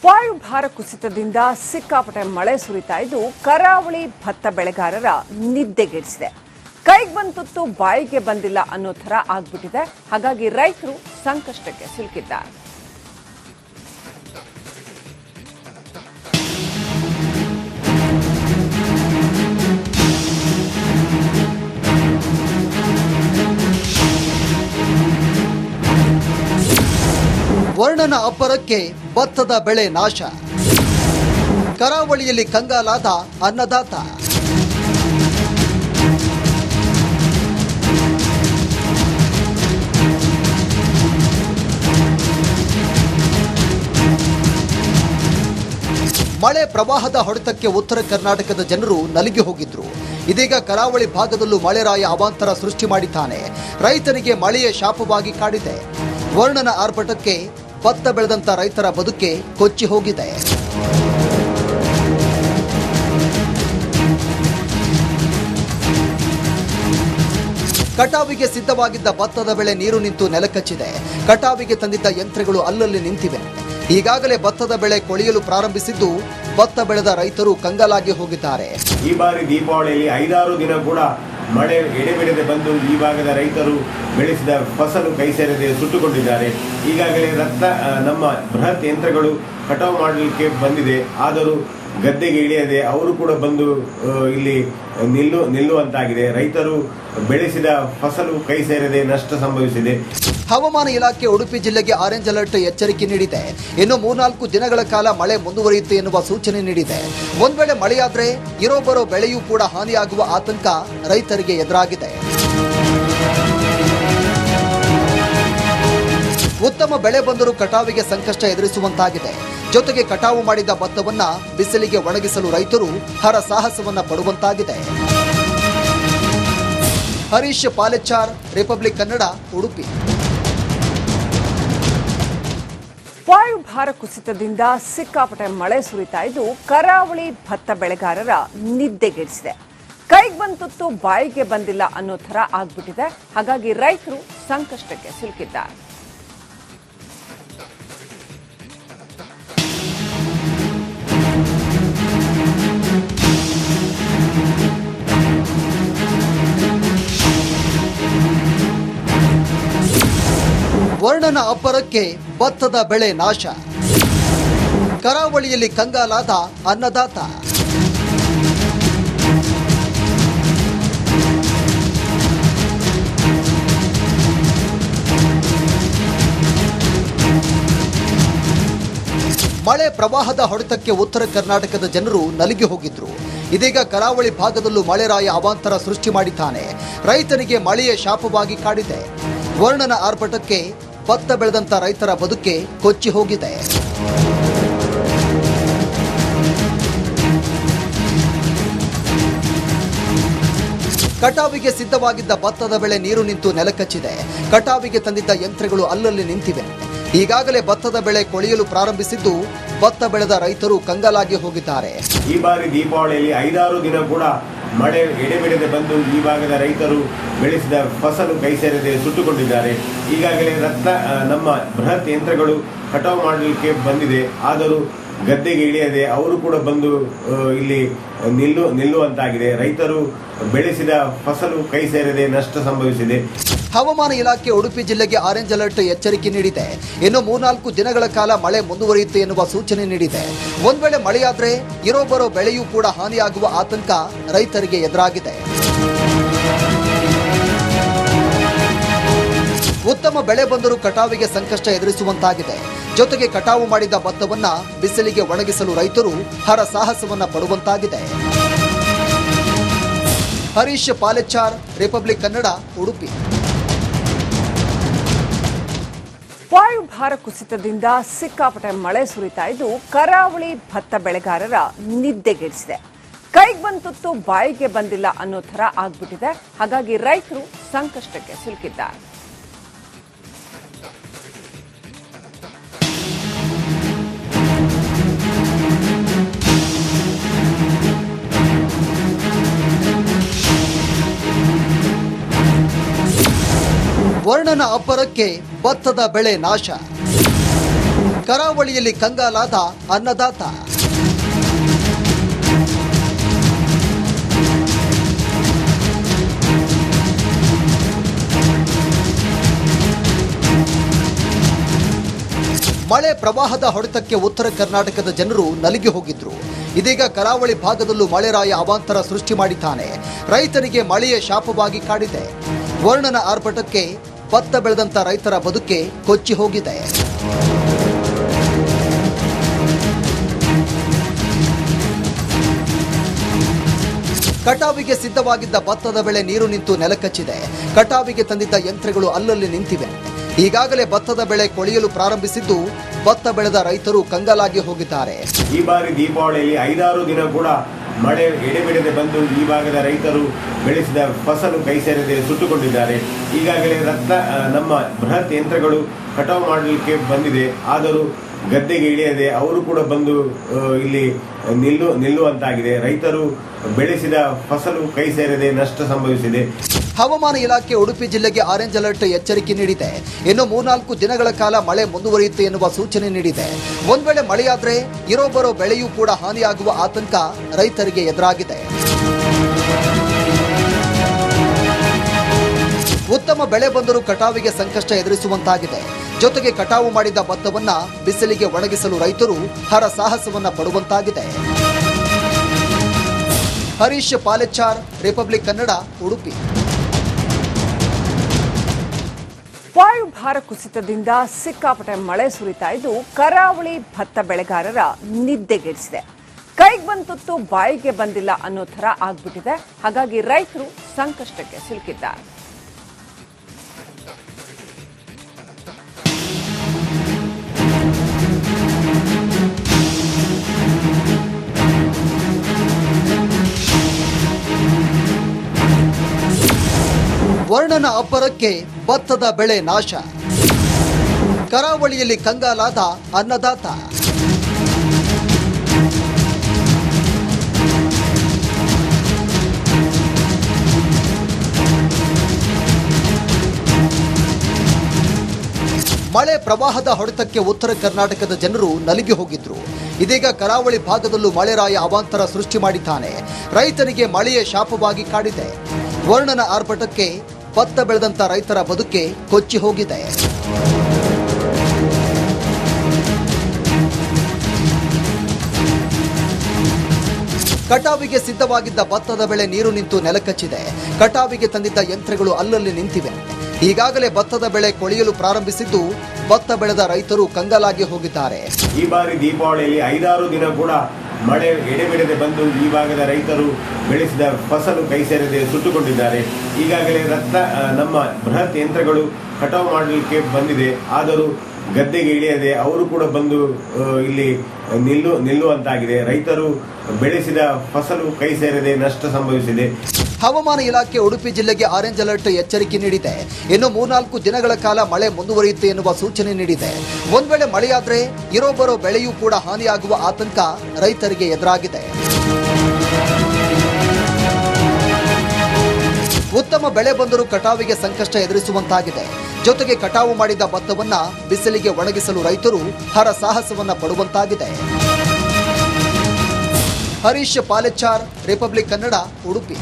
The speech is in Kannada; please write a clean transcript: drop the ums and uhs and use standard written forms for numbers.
ವಾಯುಭಾರ ಕುಸಿತದಿಂದ ಸಿಕ್ಕಾಪಟ್ಟೆ ಮಳೆ ಸುರಿತಾ ಇದ್ದು ಕರಾವಳಿ ಭತ್ತ ಬೆಳೆಗಾರರ ನಿದ್ದೆಗೆಡಿಸಿದೆ. ಕೈಗೆ ಬಂದ ತುತ್ತು ಬಾಯಿಗೆ ಬಂದಿಲ್ಲ ಅನ್ನೋ ಥರ ಆಗ್ಬಿಟ್ಟಿದೆ. ಹಾಗಾಗಿ ರೈತರು ಸಂಕಷ್ಟಕ್ಕೆ ಸಿಲುಕಿದ್ದಾರೆ. ವರ್ಣನ ಅಬ್ಬರಕ್ಕೆ ಭತ್ತದ ಬೆಳೆ ನಾಶ, ಕರಾವಳಿಯಲ್ಲಿ ಕಂಗಾಲಾದ ಅನ್ನದಾತ. ಮಳೆ ಪ್ರವಾಹದ ಹೊಡೆತಕ್ಕೆ ಉತ್ತರ ಕರ್ನಾಟಕದ ಜನರು ನಲುಗಿ ಹೋಗಿದ್ರು. ಇದೀಗ ಕರಾವಳಿ ಭಾಗದಲ್ಲೂ ಮಳೆರಾಯ ಅವಾಂತರ ಸೃಷ್ಟಿ ಮಾಡಿದ್ದಾನೆ. ರೈತನಿಗೆ ಮಳೆಯ ಶಾಪವಾಗಿ ಕಾಡಿದೆ. ವರ್ಣನ ಆರ್ಭಟಕ್ಕೆ ಭತ್ತ ಬೆಳೆದಂತ ರೈತರ ಬದುಕೆ ಕೊಚ್ಚಿ ಹೋಗಿದೆ. ಕಟಾವಿಗೆ ಸಿದ್ಧವಾಗಿದ್ದ ಭತ್ತದ ಬೆಳೆ ನೀರು ನಿಂತು ನೆಲಕಚ್ಚಿದೆ. ಕಟಾವಿಗೆ ತಂದಿದ್ದ ಯಂತ್ರಗಳು ಅಲ್ಲಲ್ಲಿ ನಿಂತಿವೆ. ಈಗಾಗಲೇ ಭತ್ತದ ಬೆಳೆ ಕೊಳೆಯಲು ಪ್ರಾರಂಭಿಸಿದ್ದು ಭತ್ತ ಬೆಳೆದ ರೈತರು ಕಂಗಾಲಾಗಿ ಹೋಗಿದ್ದಾರೆ. ಈ ಬಾರಿ ದೀಪಾವಳಿಯಲ್ಲಿ 5-6 ದಿನ ಕೂಡ ಮಳೆ ಎಡೆಬಿಡದೆ ಬಂದು ಈ ಭಾಗದ ರೈತರು ಬೆಳೆಸಿದ ಫಸಲು ಕೈ ಸೇರದೆ ಸುಟ್ಟುಕೊಂಡಿದ್ದಾರೆ. ಈಗಾಗಲೇ ನಮ್ಮ ಬೃಹತ್ ಯಂತ್ರಗಳು ಕಟಾವು ಮಾಡಲಿಕ್ಕೆ ಬಂದಿದೆ. ಆದರೂ ಗದ್ದೆಗೆ ಇಳಿಯದೆ ಅವರು ಕೂಡ ಬಂದು ಇಲ್ಲಿ ನಿಲ್ಲುವಂತಾಗಿದೆ. ರೈತರು ಬೆಳೆಸಿದ ಫಸಲು ಕೈ ಸೇರದೆ ನಷ್ಟ ಸಂಭವಿಸಿದೆ. ಹವಾಮಾನ ಇಲಾಖೆ ಉಡುಪಿ ಜಿಲ್ಲೆಗೆ ಆರೆಂಜ್ ಅಲರ್ಟ್ ಎಚ್ಚರಿಕೆ ನೀಡಿದೆ. ಇನ್ನು 3-4 ದಿನಗಳ ಕಾಲ ಮಳೆ ಮುಂದುವರಿಯುತ್ತೆ ಎನ್ನುವ ಸೂಚನೆ ನೀಡಿದೆ. ಒಂದ್ ವೇಳೆ ಮಳೆಯಾದ್ರೆ ಇರೋ ಬರೋ ಬೆಳೆಯೂ ಕೂಡ ಹಾನಿಯಾಗುವ ಆತಂಕ ರೈತರಿಗೆ ಎದುರಾಗಿದೆ. ಉತ್ತಮ ಬೆಳೆ ಬಂದರೂ ಕಟಾವಿಗೆ ಸಂಕಷ್ಟ ಎದುರಿಸುವಂತಾಗಿದೆ. ಜೊತೆಗೆ ಕಟಾವು ಮಾಡಿದ ಭತ್ತವನ್ನ ಬಿಸಿಲಿಗೆ ಒಣಗಿಸಲು ರೈತರು ಹರಸಾಹಸವನ್ನ ಪಡುವಂತಾಗಿದೆ. ಹರೀಶ್ ಪಾಲೆಚಾರ್, ರಿಪಬ್ಲಿಕ್ ಕನ್ನಡ, ಉಡುಪಿ. ವಾಯುಭಾರ ಕುಸಿತದಿಂದ ಸಿಕ್ಕಾಪಟ್ಟೆ ಮಳೆ ಸುರಿತಾ ಇದ್ದು ಕರಾವಳಿ ಭತ್ತ ಬೆಳೆಗಾರರ ನಿದ್ದೆಗೆಡಿಸಿದೆ. ಕೈಗೆ ಬಂದ ತುತ್ತು ಬಾಯಿಗೆ ಬಂದಿಲ್ಲ ಅನ್ನೋ ಥರ ಆಗ್ಬಿಟ್ಟಿದೆ. ಹಾಗಾಗಿ ರೈತರು ಸಂಕಷ್ಟಕ್ಕೆ ಸಿಲುಕಿದ್ದಾರೆ. ವರ್ಣನ ಅಬ್ಬರಕ್ಕೆ ಭತ್ತದ ಬೆಳೆ ನಾಶ, ಕರಾವಳಿಯಲ್ಲಿ ಕಂಗಾಲಾದ ಅನ್ನದಾತ. ಮಳೆ ಪ್ರವಾಹದ ಹೊಡೆತಕ್ಕೆ ಉತ್ತರ ಕರ್ನಾಟಕದ ಜನರು ನಲುಗಿ ಹೋಗಿದ್ರು. ಇದೀಗ ಕರಾವಳಿ ಭಾಗದಲ್ಲೂ ಮಳೆರಾಯ ಅವಾಂತರ ಸೃಷ್ಟಿ ಮಾಡಿದ್ದಾನೆ. ರೈತನಿಗೆ ಮಳೆಯ ಶಾಪವಾಗಿ ಕಾಡಿದೆ. ವರ್ಣನ ಆರ್ಭಟಕ್ಕೆ ಭತ್ತ ಬೆಳೆದಂತ ರೈತರ ಬದುಕೆ ಕೊಚ್ಚಿ ಹೋಗಿದೆ. ಕಟಾವಿಗೆ ಸಿದ್ಧವಾಗಿದ್ದ ಭತ್ತದ ಬೆಳೆ ನೀರು ನಿಂತು ನೆಲಕಚ್ಚಿದೆ. ಕಟಾವಿಗೆ ತಂದಿದ್ದ ಯಂತ್ರಗಳು ಅಲ್ಲಲ್ಲಿ ನಿಂತಿವೆ. ಈಗಾಗಲೇ ಭತ್ತದ ಬೆಳೆ ಕೊಳೆಯಲು ಪ್ರಾರಂಭಿಸಿದ್ದು ಭತ್ತ ಬೆಳೆದ ರೈತರು ಕಂಗಾಲಾಗಿ ಹೋಗಿದ್ದಾರೆ. ಈ ಬಾರಿ ದೀಪಾವಳಿಯಲ್ಲಿ 5-6 ದಿನ ಕೂಡ ಮಳೆ ಎಡೆಬಿಡದೆ ಬಂದು ಈ ಭಾಗದ ರೈತರು ಬೆಳೆಸಿದ ಫಸಲು ಕೈ ಸೇರದೆ ಸುಟ್ಟುಕೊಂಡಿದ್ದಾರೆ. ಈಗಾಗಲೇ ನಮ್ಮ ಬೃಹತ್ ಯಂತ್ರಗಳು ಕಟಾವು ಮಾಡಲಿಕ್ಕೆ ಬಂದಿದೆ. ಆದರೂ ಗದ್ದೆಗೆ ಇಳಿಯದೆ ಅವರು ಕೂಡ ಬಂದು ಇಲ್ಲಿ ನಿಲ್ಲುವಂತಾಗಿದೆ. ರೈತರು ಬೆಳೆಸಿದ ಫಸಲು ಕೈ ಸೇರದೆ ನಷ್ಟ ಸಂಭವಿಸಿದೆ. ಹವಾಮಾನ ಇಲಾಖೆ ಉಡುಪಿ ಜಿಲ್ಲೆಗೆ ಆರೆಂಜ್ ಅಲರ್ಟ್ ಎಚ್ಚರಿಕೆ ನೀಡಿದೆ. ಇನ್ನು 3-4 ದಿನಗಳ ಕಾಲ ಮಳೆ ಮುಂದುವರಿಯುತ್ತೆ ಎನ್ನುವ ಸೂಚನೆ ನೀಡಿದೆ. ಒಂದ್ ವೇಳೆ ಮಳೆಯಾದ್ರೆ ಇರೋ ಬರೋ ಬೆಳೆಯೂ ಕೂಡ ಹಾನಿಯಾಗುವ ಆತಂಕ ರೈತರಿಗೆ ಎದುರಾಗಿದೆ. ಉತ್ತಮ ಬೆಳೆ ಬಂದರೂ ಕಟಾವಿಗೆ ಸಂಕಷ್ಟ ಎದುರಿಸುವಂತಾಗಿದೆ. ಜೊತೆಗೆ ಕಟಾವು ಮಾಡಿದ ಭತ್ತವನ್ನ ಬಿಸಿಲಿಗೆ ಒಣಗಿಸಲು ರೈತರು ಹರಸಾಹಸವನ್ನ ಪಡುವಂತಾಗಿದೆ. ಹರೀಶ್ ಪಾಲೆಚಾರ್, ರಿಪಬ್ಲಿಕ್ ಕನ್ನಡ, ಉಡುಪಿ. ವಾಯುಭಾರ ಕುಸಿತದಿಂದ ಸಿಕ್ಕಾಪಟ್ಟೆ ಮಳೆ ಸುರಿತಾ ಇದ್ದು ಕರಾವಳಿ ಭತ್ತ ಬೆಳೆಗಾರರ ನಿದ್ದೆಗೆಡಿಸಿದೆ. ಕೈಗೆ ಬಂದ ತುತ್ತು ಬಾಯಿಗೆ ಬಂದಿಲ್ಲ ಅನ್ನೋ ಥರ ಆಗ್ಬಿಟ್ಟಿದೆ. ಹಾಗಾಗಿ ರೈತರು ಸಂಕಷ್ಟಕ್ಕೆ ಸಿಲುಕಿದ್ದಾರೆ. ವರ್ಣನ ಅಬ್ಬರಕ್ಕೆ ಭತ್ತದ ಬೆಳೆ ನಾಶ, ಕರಾವಳಿಯಲ್ಲಿ ಕಂಗಾಲಾದ ಅನ್ನದಾತ. ಮಳೆ ಪ್ರವಾಹದ ಹೊಡೆತಕ್ಕೆ ಉತ್ತರ ಕರ್ನಾಟಕದ ಜನರು ನಲುಗಿ ಹೋಗಿದ್ರು. ಇದೀಗ ಕರಾವಳಿ ಭಾಗದಲ್ಲೂ ಮಳೆರಾಯ ಅವಾಂತರ ಸೃಷ್ಟಿ ಮಾಡಿದ್ದಾನೆ. ರೈತನಿಗೆ ಮಳೆಯ ಶಾಪವಾಗಿ ಕಾಡಿದೆ. ವರ್ಣನ ಆರ್ಭಟಕ್ಕೆ ಭತ್ತ ಬೆಳೆದಂತ ರೈತರ ಬದುಕೆ ಕೊಚ್ಚಿ ಹೋಗಿದೆ. ಕಟಾವಿಗೆ ಸಿದ್ಧವಾಗಿದ್ದ ಭತ್ತದ ಬೆಳೆ ನೀರು ನಿಂತು ನೆಲಕಚ್ಚಿದೆ. ಕಟಾವಿಗೆ ತಂದಿದ್ದ ಯಂತ್ರಗಳು ಅಲ್ಲಲ್ಲಿ ನಿಂತಿವೆ. ಈಗಾಗಲೇ ಭತ್ತದ ಬೆಳೆ ಕೊಳೆಯಲು ಪ್ರಾರಂಭಿಸಿದ್ದು ಭತ್ತ ಬೆಳೆದ ರೈತರು ಕಂಗಾಲಾಗಿ ಹೋಗಿದ್ದಾರೆ. ಈ ಬಾರಿ ದೀಪಾವಳಿಯಲ್ಲಿ 5-6 ದಿನ ಕೂಡ ಮಳೆ ಎಡೆಬಿಡದೆ ಬಂದು ಈ ಭಾಗದ ರೈತರು ಬೆಳೆಸಿದ ಫಸಲು ಕೈ ಸೇರದೆ ಸುಟ್ಟುಕೊಂಡಿದ್ದಾರೆ. ಈಗಾಗಲೇ ನಮ್ಮ ಬೃಹತ್ ಯಂತ್ರಗಳು ಕಟಾವು ಮಾಡಲಿಕ್ಕೆ ಬಂದಿದೆ. ಆದರೂ ಗದ್ದೆಗೆ ಇಳಿಯದೆ ಅವರು ಕೂಡ ಬಂದು ಇಲ್ಲಿ ನಿಲ್ಲುವಂತಾಗಿದೆ. ರೈತರು ಬೆಳೆಸಿದ ಫಸಲು ಕೈ ಸೇರದೆ ನಷ್ಟ ಸಂಭವಿಸಿದೆ. ಹವಾಮಾನ ಇಲಾಖೆ ಉಡುಪಿ ಜಿಲ್ಲೆಗೆ ಆರೆಂಜ್ ಅಲರ್ಟ್ ಎಚ್ಚರಿಕೆ ನೀಡಿದೆ. ಇನ್ನು 3-4 ದಿನಗಳ ಕಾಲ ಮಳೆ ಮುಂದುವರಿಯುತ್ತೆ ಎನ್ನುವ ಸೂಚನೆ ನೀಡಿದೆ. ಒಂದ್ ವೇಳೆ ಮಳೆಯಾದ್ರೆ ಇರೋ ಬೆಳೆಯೂ ಕೂಡ ಹಾನಿಯಾಗುವ ಆತಂಕ ರೈತರಿಗೆ ಎದುರಾಗಿದೆ. ಉತ್ತಮ ಬೆಳೆ ಬಂದರೂ ಕಟಾವಿಗೆ ಸಂಕಷ್ಟ ಎದುರಿಸುವಂತಾಗಿದೆ. ಜೊತೆಗೆ ಕಟಾವು ಮಾಡಿದ ಭತ್ತವನ್ನ ಬಿಸಿಲಿಗೆ ಒಣಗಿಸಲು ರೈತರು ಹರಸಾಹಸವನ್ನ ಪಡುವಂತಾಗಿದೆ. ಹರೀಶ್ ಪಾಲೆಚ್ಚಾರ್, ರಿಪಬ್ಲಿಕ್ ಕನ್ನಡ, ಉಡುಪಿ. ವಾಯುಭಾರ ಕುಸಿತದಿಂದ ಸಿಕ್ಕಾಪಟ್ಟೆ ಮಳೆ ಸುರಿತಾ ಇದ್ದು ಕರಾವಳಿ ಭತ್ತ ಬೆಳೆಗಾರರ ನಿದ್ದೆಗೆಡಿಸಿದೆ. ಕೈಗೆ ಬಂದ ತುತ್ತು ಬಾಯಿಗೆ ಬಂದಿಲ್ಲ ಅನ್ನೋ ಥರ ಆಗ್ಬಿಟ್ಟಿದೆ. ಹಾಗಾಗಿ ರೈತರು ಸಂಕಷ್ಟಕ್ಕೆ ಸಿಲುಕಿದ್ದಾರೆ. ವರ್ಣನ ಅಬ್ಬರಕ್ಕೆ ಭತ್ತದ ಬೆಳೆ ನಾಶ. ಕರಾವಳಿಯಲ್ಲಿ ಕಂಗಾಲಾದ ಅನ್ನದಾತ. ಮಳೆ ಪ್ರವಾಹದ ಹೊಡೆತಕ್ಕೆ ಉತ್ತರ ಕರ್ನಾಟಕದ ಜನರು ನಲುಗಿ ಹೋಗಿದ್ರು. ಇದೀಗ ಕರಾವಳಿ ಭಾಗದಲ್ಲೂ ಮಳೆರಾಯ ಅವಾಂತರ ಸೃಷ್ಟಿ ಮಾಡಿದ್ದಾನೆ. ರೈತನಿಗೆ ಮಳೆಯ ಶಾಪವಾಗಿ ಕಾಡಿದೆ. ವರ್ಣನ ಆರ್ಭಟಕ್ಕೆ ಭತ್ತ ಬೆಳೆದಂತ ರೈತರ ಬದುಕೆ ಕೊಚ್ಚಿ ಹೋಗಿದೆ. ಕಟಾವಿಗೆ ಸಿದ್ಧವಾಗಿದ್ದ ಭತ್ತದ ಬೆಳೆ ನೀರು ನಿಂತು ನೆಲಕಚ್ಚಿದೆ. ಕಟಾವಿಗೆ ತಂದಿದ್ದ ಯಂತ್ರಗಳು ಅಲ್ಲಲ್ಲಿ ನಿಂತಿವೆ. ಈಗಾಗಲೇ ಭತ್ತದ ಬೆಳೆ ಕೊಳೆಯಲು ಪ್ರಾರಂಭಿಸಿದ್ದು ಭತ್ತ ಬೆಳೆದ ರೈತರು ಕಂಗಾಲಾಗಿ ಹೋಗಿದ್ದಾರೆ. ಈ ಬಾರಿ ದೀಪಾವಳಿಯಲ್ಲಿ 5-6 ದಿನ ಕೂಡ ಮಳೆ ಎಡೆಬಿಡದೆ ಬಂದು ಈ ಭಾಗದ ರೈತರು ಬೆಳೆಸಿದ ಫಸಲು ಕೈ ಸೇರದೆ ಸುಟ್ಟುಕೊಂಡಿದ್ದಾರೆ. ಈಗಾಗಲೇ ನಮ್ಮ ಬೃಹತ್ ಯಂತ್ರಗಳು ಕಟಾವು ಮಾಡಲಿಕ್ಕೆ ಬಂದಿದೆ. ಆದರೂ ಗದ್ದೆಗೆ ಇಳಿಯದೆ ಅವರು ಕೂಡ ಬಂದು ಇಲ್ಲಿ ನಿಲ್ಲುವಂತಾಗಿದೆ. ರೈತರು ಬೆಳೆಸಿದ ಫಸಲು ಕೈ ಸೇರದೆ ನಷ್ಟ ಸಂಭವಿಸಿದೆ. ಹವಾಮಾನ ಇಲಾಖೆ ಉಡುಪಿ ಜಿಲ್ಲೆಗೆ ಆರೆಂಜ್ ಅಲರ್ಟ್ ಎಚ್ಚರಿಕೆ ನೀಡಿದೆ. ಇನ್ನು 3-4 ದಿನಗಳ ಕಾಲ ಮಳೆ ಮುಂದುವರಿಯುತ್ತೆ ಎನ್ನುವ ಸೂಚನೆ ನೀಡಿದೆ. ಒಂದ್ ವೇಳೆ ಮಳೆಯಾದ್ರೆ ಇರೋ ಬೆಳೆಯೂ ಕೂಡ ಹಾನಿಯಾಗುವ ಆತಂಕ ರೈತರಿಗೆ ಎದುರಾಗಿದೆ. ಉತ್ತಮ ಬೆಳೆ ಬಂದರೂ ಕಟಾವಿಗೆ ಸಂಕಷ್ಟ ಎದುರಿಸುವಂತಾಗಿದೆ. ಜೊತೆಗೆ ಕಟಾವು ಮಾಡಿದ ಭತ್ತವನ್ನ ಬಿಸಿಲಿಗೆ ಒಣಗಿಸಲು ರೈತರು ಹರಸಾಹಸವನ್ನ ಪಡುವಂತಾಗಿದೆ. ಹರೀಶ್ ಪಾಲೆಚ್ಚಾರ್, ರಿಪಬ್ಲಿಕ್ ಕನ್ನಡ, ಉಡುಪಿ.